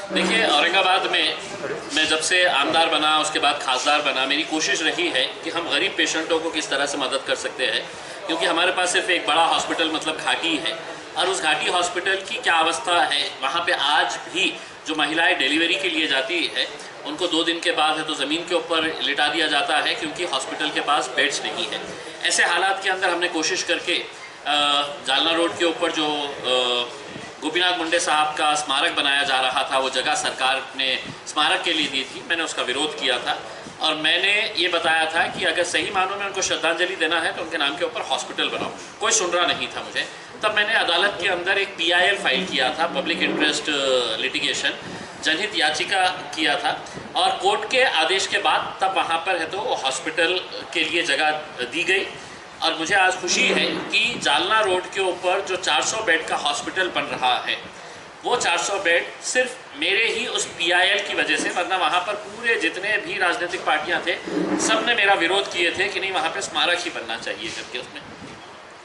देखिए, औरंगाबाद में मैं जब से आमदार बना, उसके बाद खासदार बना, मेरी कोशिश रही है कि हम गरीब पेशेंटों को किस तरह से मदद कर सकते हैं, क्योंकि हमारे पास सिर्फ एक बड़ा हॉस्पिटल मतलब घाटी है, और उस घाटी हॉस्पिटल की क्या अवस्था है, वहाँ पे आज भी जो महिलाएं डिलीवरी के लिए जाती है उनको 2 दिन के बाद है तो ज़मीन के ऊपर लिटा दिया जाता है, क्योंकि हॉस्पिटल के पास बेड्स नहीं है। ऐसे हालात के अंदर हमने कोशिश करके जालना रोड के ऊपर जो गोपीनाथ मुंडे साहब का स्मारक बनाया जा रहा था, वो जगह सरकार ने स्मारक के लिए दी थी। मैंने उसका विरोध किया था और मैंने ये बताया था कि अगर सही मानों में उनको श्रद्धांजलि देना है तो उनके नाम के ऊपर हॉस्पिटल बनाओ। कोई सुन रहा नहीं था मुझे। तब मैंने अदालत के अंदर एक PIL फाइल किया था, पब्लिक इंटरेस्ट लिटिगेशन, जनहित याचिका किया था, और कोर्ट के आदेश के बाद तब वहाँ पर है तो हॉस्पिटल के लिए जगह दी गई। और मुझे आज खुशी है कि जालना रोड के ऊपर जो 400 बेड का हॉस्पिटल बन रहा है, वो 400 बेड सिर्फ मेरे ही उस PIL की वजह से, वरना वहाँ पर पूरे जितने भी राजनीतिक पार्टियाँ थे सब ने मेरा विरोध किए थे कि नहीं, वहाँ पे स्मारक ही बनना चाहिए करके। उसमें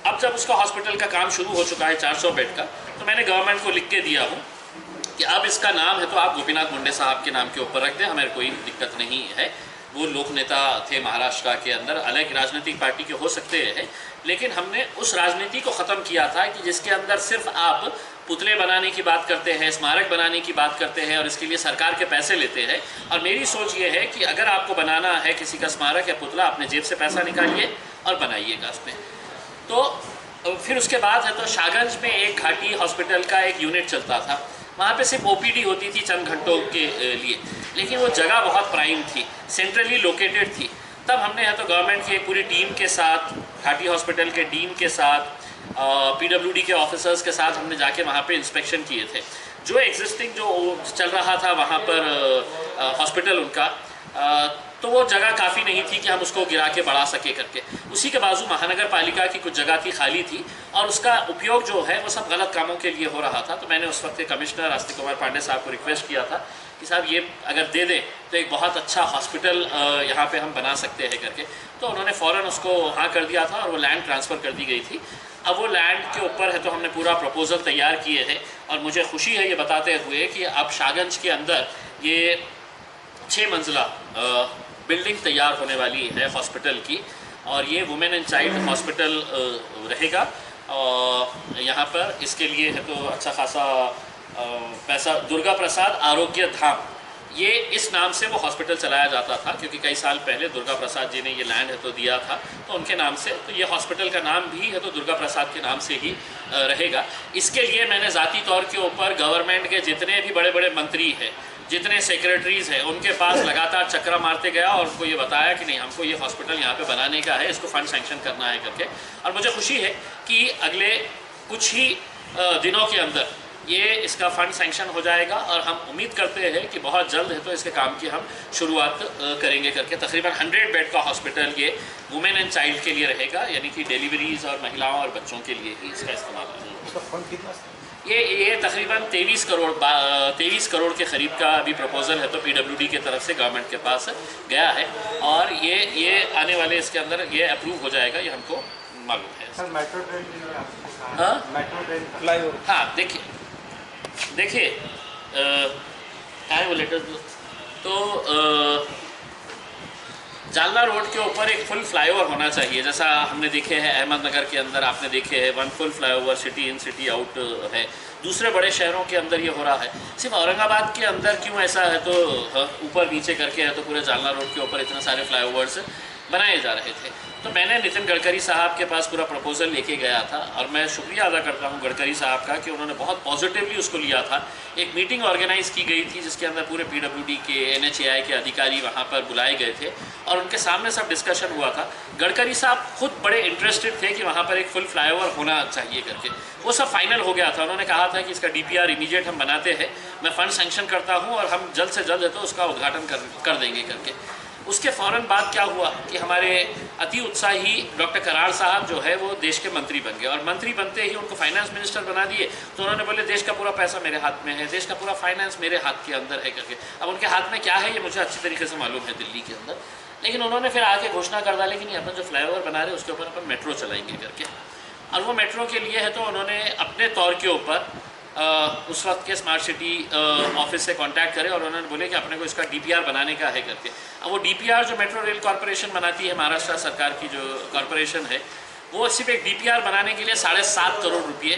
अब जब उसका हॉस्पिटल का काम शुरू हो चुका है 400 बेड का, तो मैंने गवर्नमेंट को लिख के दिया हूँ कि अब इसका नाम है तो आप गोपीनाथ मुंडे साहब के नाम के ऊपर रख दें, हमें कोई दिक्कत नहीं है। वो लोक नेता थे महाराष्ट्र के अंदर, अलग राजनीतिक पार्टी के हो सकते हैं, लेकिन हमने उस राजनीति को ख़त्म किया था कि जिसके अंदर सिर्फ आप पुतले बनाने की बात करते हैं, स्मारक बनाने की बात करते हैं और इसके लिए सरकार के पैसे लेते हैं। और मेरी सोच ये है कि अगर आपको बनाना है किसी का स्मारक या पुतला, अपने जेब से पैसा निकालिए और बनाइएगा उसमें। तो फिर उसके बाद है तो शाहगंज में एक घाटी हॉस्पिटल का एक यूनिट चलता था, वहाँ पे सिर्फ OPD होती थी चंद घंटों के लिए, लेकिन वो जगह बहुत प्राइम थी, सेंट्रली लोकेटेड थी। तब हमने है तो गवर्नमेंट की एक पूरी टीम के साथ, घाटी हॉस्पिटल के डीन के साथ, PWD के ऑफिसर्स के साथ हमने जाके वहाँ पे इंस्पेक्शन किए थे। जो एग्जिस्टिंग जो चल रहा था वहाँ पर हॉस्पिटल उनका, तो वो जगह काफ़ी नहीं थी कि हम उसको गिरा के बढ़ा सके करके। उसी के बाजू महानगर पालिका की कुछ जगह थी, खाली थी, और उसका उपयोग जो है वो सब गलत कामों के लिए हो रहा था। तो मैंने उस वक्त के कमिश्नर आस्तिक कुमार पांडे साहब को रिक्वेस्ट किया था कि साहब ये अगर दे दें तो एक बहुत अच्छा हॉस्पिटल यहाँ पे हम बना सकते हैं करके। तो उन्होंने फ़ौरन उसको हाँ कर दिया था और वो लैंड ट्रांसफ़र कर दी गई थी। अब वो लैंड के ऊपर है तो हमने पूरा प्रपोज़ल तैयार किए हैं, और मुझे खुशी है ये बताते हुए कि अब शाहगंज के अंदर ये 6 मंजिला बिल्डिंग तैयार होने वाली है हॉस्पिटल की, और ये वुमेन एंड चाइल्ड हॉस्पिटल रहेगा। और यहाँ पर इसके लिए है तो अच्छा खासा पैसा, दुर्गा प्रसाद आरोग्य धाम, ये इस नाम से वो हॉस्पिटल चलाया जाता था, क्योंकि कई साल पहले दुर्गा प्रसाद जी ने ये लैंड है तो दिया था, तो उनके नाम से तो ये हॉस्पिटल का नाम भी है तो दुर्गा प्रसाद के नाम से ही रहेगा। इसके लिए मैंने ज़ाती तौर के ऊपर गवर्नमेंट के जितने भी बड़े बड़े मंत्री हैं, जितने सेक्रेटरीज़ हैं, उनके पास लगातार चक्कर मारते गया और उनको ये बताया कि नहीं, हमको ये हॉस्पिटल यहाँ पे बनाने का है, इसको फंड सैंक्शन करना है करके। और मुझे खुशी है कि अगले कुछ ही दिनों के अंदर ये इसका फंड सैंक्शन हो जाएगा, और हम उम्मीद करते हैं कि बहुत जल्द है तो इसके काम की हम शुरुआत करेंगे करके। तकरीबन 100 बेड का हॉस्पिटल ये वुमेन एंड चाइल्ड के लिए रहेगा, यानी कि डिलीवरीज़ और महिलाओं और बच्चों के लिए ही इसका इस्तेमाल होगा। ये तकरीबन 23 करोड़ के करीब का अभी प्रपोज़ल है तो PWD के तरफ से गवर्नमेंट के पास गया है, और ये आने वाले इसके अंदर ये अप्रूव हो जाएगा, ये हमको मालूम है। Sir metro train, metro train flyover, हाँ देखिए वो लेटर तो जालना रोड के ऊपर एक फुल फ्लाईओवर होना चाहिए, जैसा हमने देखे हैं अहमदनगर के अंदर, आपने देखे हैं 1 full flyover city in city out है। दूसरे बड़े शहरों के अंदर ये हो रहा है, सिर्फ औरंगाबाद के अंदर क्यों ऐसा है तो ऊपर नीचे करके है तो पूरे जालना रोड के ऊपर इतने सारे फ्लाईओवर्स बनाए जा रहे थे। तो मैंने नितिन गडकरी साहब के पास पूरा प्रपोज़ल लेके गया था, और मैं शुक्रिया अदा करता हूं गडकरी साहब का कि उन्होंने बहुत पॉजिटिवली उसको लिया था। एक मीटिंग ऑर्गेनाइज़ की गई थी जिसके अंदर पूरे PWD के, NHAI के अधिकारी वहां पर बुलाए गए थे, और उनके सामने सब डिस्कशन हुआ था। गडकरी साहब खुद बड़े इंटरेस्टेड थे कि वहाँ पर एक फुल फ्लाईओवर होना चाहिए करके। वो सब फाइनल हो गया था। उन्होंने कहा था कि इसका DPR इमीडिएट हम बनाते हैं, मैं फ़ंड सैंक्शन करता हूँ और हम जल्द से जल्द है तो उसका उद्घाटन कर देंगे करके। उसके फ़ौरन बाद क्या हुआ कि हमारे अति उत्साही डॉक्टर कराड़ साहब जो है वो देश के मंत्री बन गए, और मंत्री बनते ही उनको फाइनेंस मिनिस्टर बना दिए। तो उन्होंने बोले देश का पूरा पैसा मेरे हाथ में है, देश का पूरा फाइनेंस मेरे हाथ के अंदर है करके। अब उनके हाथ में क्या है ये मुझे अच्छी तरीके से मालूम है दिल्ली के अंदर, लेकिन उन्होंने फिर आके घोषणा कर डाली कि नहीं, अपन जो फ्लाईओवर बना रहे हैं उसके ऊपर अपन मेट्रो चलाएंगे करके। और वो मेट्रो के लिए है तो उन्होंने अपने तौर के ऊपर उस वक्त के स्मार्ट सिटी ऑफिस से कांटेक्ट करें और उन्होंने बोले कि अपने को इसका डीपीआर बनाने का है करके। अब वो डीपीआर जो मेट्रो रेल कॉरपोरेशन बनाती है, महाराष्ट्र सरकार की जो कॉरपोरेशन है, वो सिर्फ एक डीपीआर बनाने के लिए 7.5 करोड़ रुपये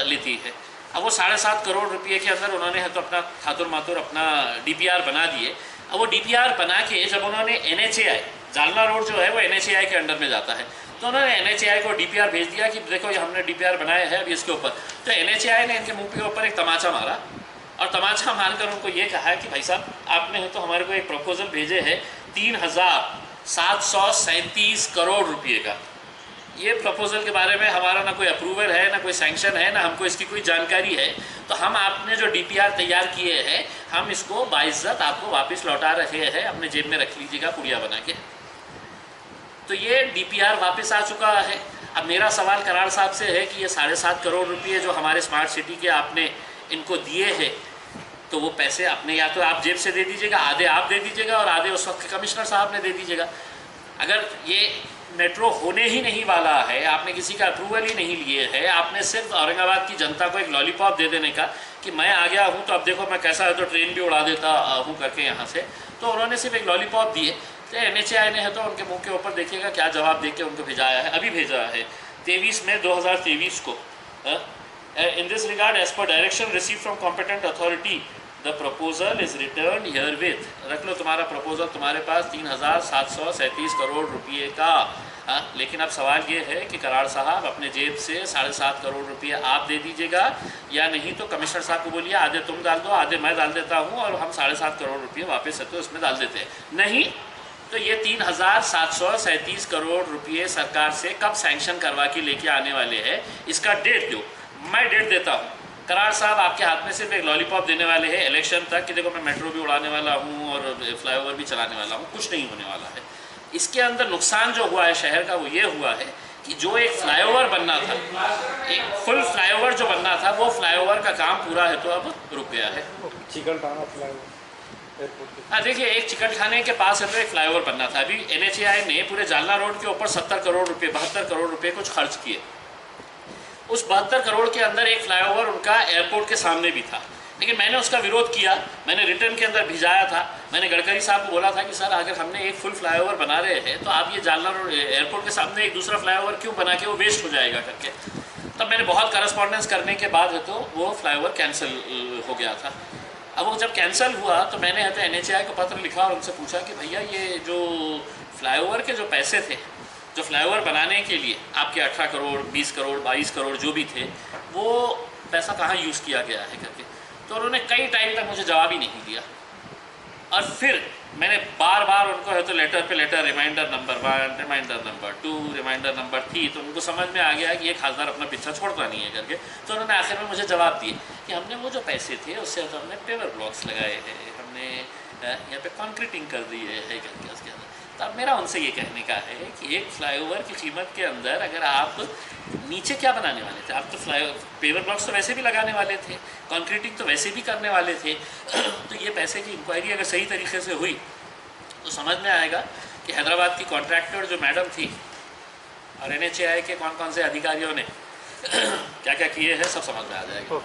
लेती है। अब वो 7.5 करोड़ रुपये के अंदर उन्होंने तो अपना थातुर मातुर अपना डीपीआर बना दिए। अब वो डीपीआर बना के जब उन्होंने NHAI, जालना रोड जो है वो NHAI के अंडर में जाता है, तो उन्होंने NHAI को डीपीआर भेज दिया कि देखो ये हमने डीपीआर बनाया है अभी इसके ऊपर। तो NHAI ने इनके मुंह के ऊपर एक तमाचा मारा और तमाचा मारकर उनको ये कहा कि भाई साहब आपने तो हमारे को एक प्रपोजल भेजे है 3,737 करोड़ रुपये का। ये प्रपोजल के बारे में हमारा ना कोई अप्रूवल है, ना कोई सैंक्शन है, ना हमको इसकी कोई जानकारी है। तो हम आपने जो डीपीआर तैयार किए हैं हम इसको बाइज्जत आपको वापस लौटा रहे हैं, अपने जेब में रख लीजिएगा पुड़िया बना के। तो ये डीपीआर वापस आ चुका है। अब मेरा सवाल कराड़ साहब से है कि ये 7.5 करोड़ रुपये जो हमारे स्मार्ट सिटी के आपने इनको दिए हैं, तो वो पैसे अपने या तो आप जेब से दे दीजिएगा, आधे आप दे दीजिएगा और आधे उस वक्त के कमिश्नर साहब ने दे दीजिएगा। अगर ये मेट्रो होने ही नहीं वाला है, आपने किसी का अप्रूवल ही नहीं लिए है, आपने सिर्फ औरंगाबाद की जनता को एक लॉलीपॉप दे देने का कि मैं आ गया हूँ तो अब देखो मैं कैसा है तो ट्रेन भी उड़ा देता हूँ करके यहाँ से, तो उन्होंने सिर्फ एक लॉलीपॉप दिए। तो NHAI ने है तो उनके मुंह के ऊपर देखिएगा क्या जवाब दे के उनको भेजाया है, अभी भेजा है 23 मई 2023 को। In this regard as per direction receive from competent authority the proposal is return herewith. रख लो तुम्हारा प्रपोजल तुम्हारे पास 3,737 करोड़ रुपये का। लेकिन अब सवाल ये है कि कराड़ साहब अपने जेब से 7.5 करोड़ रुपये आप दे दीजिएगा या नहीं तो कमिश्नर साहब को बोलिए आधे तुम डाल दो आधे मैं डाल देता हूँ और हम 7.5 करोड़ रुपये वापस है तो उसमें डाल देते हैं। नहीं तो ये 3,737 करोड़ रुपये सरकार से कब सैंक्शन करवा के लेके आने वाले हैं, इसका डेट दो। मैं डेट देता हूँ। कराड़ साहब आपके हाथ में सिर्फ एक लॉलीपॉप देने वाले हैं इलेक्शन तक कि देखो मैं मेट्रो भी उड़ाने वाला हूँ और फ्लाईओवर भी चलाने वाला हूँ, कुछ नहीं होने वाला है। इसके अंदर नुकसान जो हुआ है शहर का वो ये हुआ है कि जो एक फ्लाईओवर बनना था, एक फुल फ्लाईओवर जो बनना था, वो फ्लाईओवर का काम पूरा है तो अब रुक गया है। चिकलठाना फ्लाईओवर हाँ देखिए, एक चिकलठाने के पास है तो एक फ्लाईओवर बनना था। अभी NHAI ने पूरे जालना रोड के ऊपर 70 करोड़ रुपये 72 करोड़ रुपये कुछ खर्च किए। उस 72 करोड़ के अंदर एक फ्लाईओवर उनका एयरपोर्ट के सामने भी था, लेकिन मैंने उसका विरोध किया। मैंने रिटर्न के अंदर भिजाया था। मैंने गडकरी साहब को बोला था कि सर अगर हमने एक फुल फ्लाईओवर बना रहे हैं तो आप ये जालना रोड एयरपोर्ट के सामने एक दूसरा फ्लाईओवर क्यों बना के, वो वेस्ट हो जाएगा करके। तब मैंने बहुत करस्पॉन्डेंस करने के बाद है तो वो फ्लाईओवर कैंसिल हो गया था। अब वो जब कैंसिल हुआ तो मैंने है तो NHAI को पत्र लिखा और उनसे पूछा कि भैया ये जो फ्लाईओवर के जो पैसे थे, जो फ्लाईओवर बनाने के लिए आपके 18 करोड़ 20 करोड़ 22 करोड़ जो भी थे, वो पैसा कहाँ यूज़ किया गया है करके। तो उन्होंने कई टाइम तक मुझे जवाब ही नहीं दिया। और फिर मैंने बार बार उनको है तो लेटर पे letter, reminder number 1, reminder number 2, reminder number 3, तो उनको समझ में आ गया कि ये खासदार अपना पीछा छोड़ता नहीं है करके। तो उन्होंने आखिर में मुझे जवाब दिए कि हमने वो जो पैसे थे उससे तो हमने पेवर ब्लॉक्स लगाए हैं, हमने यहाँ पे कॉन्क्रीटिंग कर दी है करके उसके अंदर। तो अब मेरा उनसे ये कहने का है कि एक फ्लाईओवर की कीमत के अंदर अगर आप नीचे क्या बनाने वाले थे, आप तो पेवर ब्लॉक्स तो वैसे भी लगाने वाले थे, कॉन्क्रीटिंग तो वैसे भी करने वाले थे। तो ये पैसे की इंक्वायरी अगर सही तरीके से हुई तो समझ में आएगा कि हैदराबाद की कॉन्ट्रैक्टर जो मैडम थी और NHAI के कौन कौन से अधिकारियों ने क्या क्या किए हैं, सब समझ में आ जाएगा।